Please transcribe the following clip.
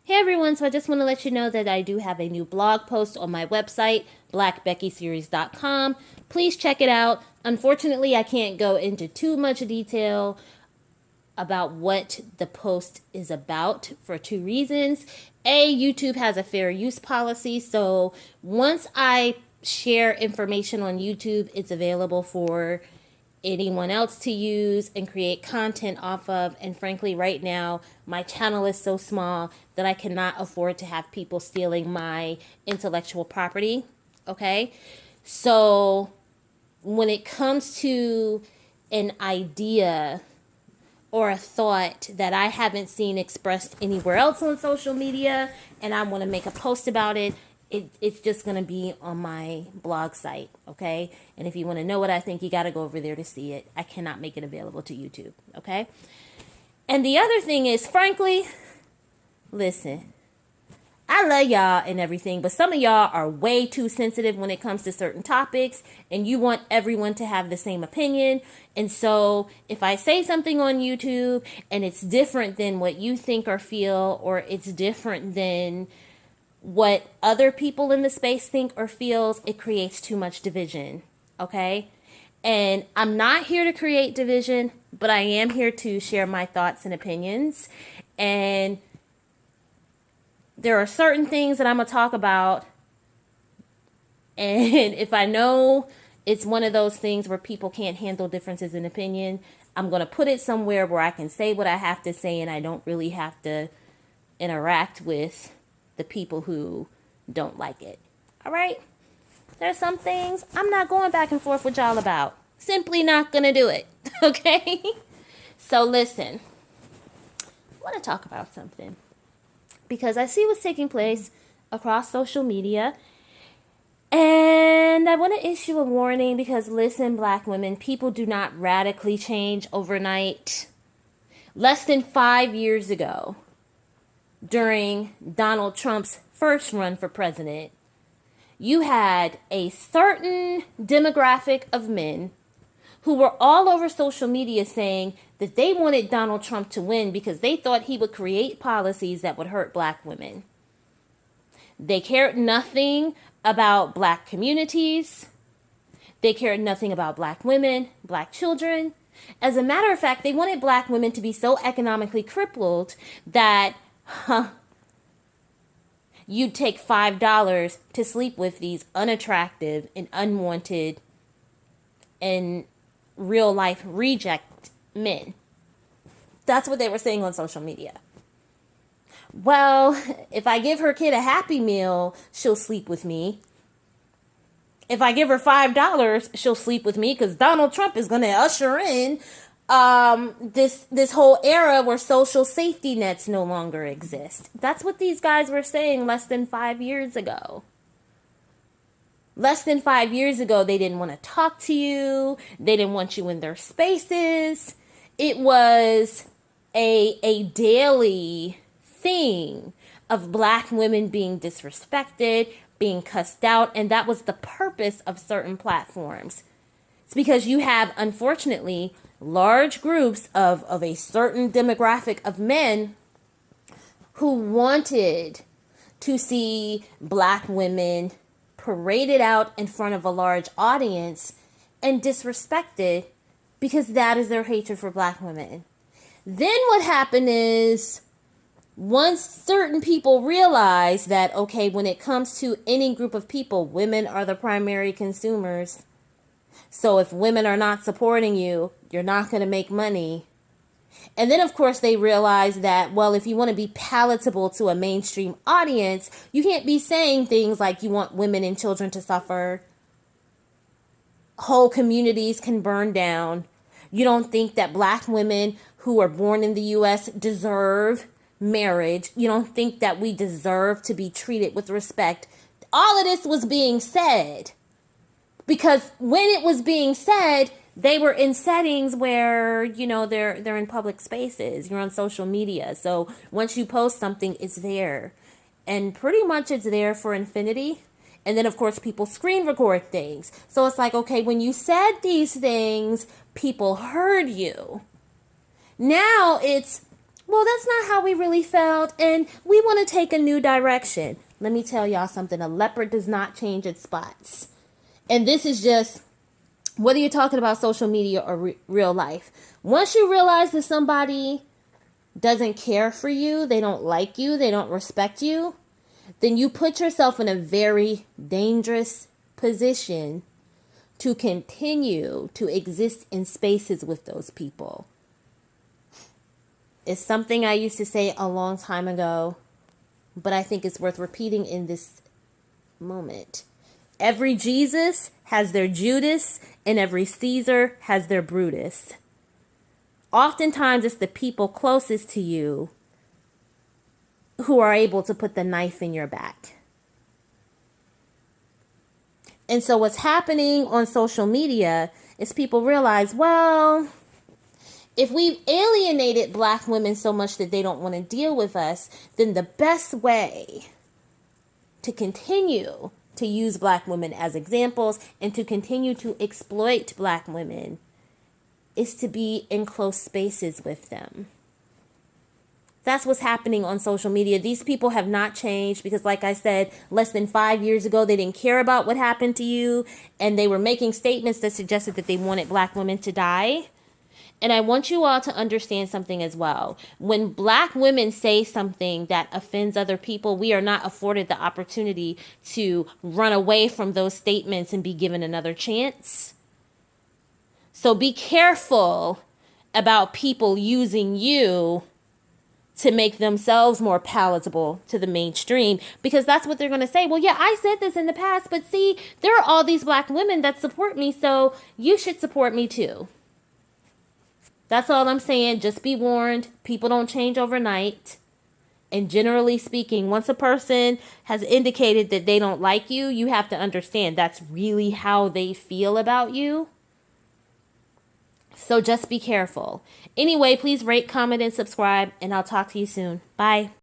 Hey everyone, so I just want to let you know that I do have a new blog post on my website, blackbeckyseries.com. Please check it out. Unfortunately, I can't go into too much detail about what the post is about for two reasons. A, YouTube has a fair use policy, so once I share information on YouTube, it's available for anyone else to use and create content off of. And frankly, right now, my channel is so small that I cannot afford to have people stealing my intellectual property. Okay? So when it comes to an idea or a thought that I haven't seen expressed anywhere else on social media and I want to make a post about it, it's just going to be on my blog site, okay? And if you want to know what I think, you got to go over there to see it. I cannot make it available to YouTube, okay? And the other thing is, frankly, listen, I love y'all and everything, but some of y'all are way too sensitive when it comes to certain topics, and you want everyone to have the same opinion. And so if I say something on YouTube and it's different than what you think or feel, or it's different than what other people in the space think or feels, it creates too much division, okay? And I'm not here to create division, but I am here to share my thoughts and opinions. And there are certain things that I'm going to talk about. And if I know it's one of those things where people can't handle differences in opinion, I'm going to put it somewhere where I can say what I have to say and I don't really have to interact with the people who don't like it. All right? There's some things I'm not going back and forth with y'all about. Simply not going to do it. Okay? So listen. I want to talk about something. Because I see what's taking place across social media. And I want to issue a warning because listen, black women, people do not radically change overnight. Less than 5 years ago, during Donald Trump's first run for president, you had a certain demographic of men who were all over social media saying that they wanted Donald Trump to win because they thought he would create policies that would hurt black women. They cared nothing about black communities. They cared nothing about black women, black children. As a matter of fact, they wanted black women to be so economically crippled that you'd take $5 to sleep with these unattractive and unwanted and real life reject men. That's what they were saying on social media. Well, if I give her kid a Happy Meal, she'll sleep with me. If I give her $5, she'll sleep with me because Donald Trump is going to usher in this whole era where social safety nets no longer exist. That's what these guys were saying less than 5 years ago. Less than 5 years ago, they didn't want to talk to you. They didn't want you in their spaces. It was a daily thing of black women being disrespected, being cussed out, and that was the purpose of certain platforms. It's because you have, unfortunately, large groups of a certain demographic of men who wanted to see black women paraded out in front of a large audience and disrespected because that is their hatred for black women. Then what happened is once certain people realize that, okay, when it comes to any group of people, women are the primary consumers. So if women are not supporting you, you're not going to make money. And then, of course, they realize that, well, if you want to be palatable to a mainstream audience, you can't be saying things like you want women and children to suffer. Whole communities can burn down. You don't think that black women who are born in the U.S. deserve marriage. You don't think that we deserve to be treated with respect. All of this was being said because when it was being said, they were in settings where, you know, they're in public spaces. You're on social media. So once you post something, it's there. And pretty much it's there for infinity. And then, of course, people screen record things. So it's like, okay, when you said these things, people heard you. Now it's, well, that's not how we really felt, and we want to take a new direction. Let me tell y'all something. A leopard does not change its spots. And this is just, whether you're talking about social media or real life. Once you realize that somebody doesn't care for you, they don't like you, they don't respect you, then you put yourself in a very dangerous position to continue to exist in spaces with those people. It's something I used to say a long time ago, but I think it's worth repeating in this moment. Every Jesus has their Judas, and every Caesar has their Brutus. Oftentimes, it's the people closest to you who are able to put the knife in your back. And so what's happening on social media is people realize, well, if we've alienated Black women so much that they don't want to deal with us, then the best way to continue to use Black women as examples and to continue to exploit Black women is to be in close spaces with them. That's what's happening on social media. These people have not changed because, like I said, less than 5 years ago, they didn't care about what happened to you, and they were making statements that suggested that they wanted Black women to die. And I want you all to understand something as well. When Black women say something that offends other people, we are not afforded the opportunity to run away from those statements and be given another chance. So be careful about people using you to make themselves more palatable to the mainstream, because that's what they're going to say. Well, yeah, I said this in the past, but see, there are all these Black women that support me, so you should support me too. That's all I'm saying. Just be warned. People don't change overnight. And generally speaking, once a person has indicated that they don't like you, you have to understand that's really how they feel about you. So just be careful. Anyway, please rate, comment, and subscribe, and I'll talk to you soon. Bye.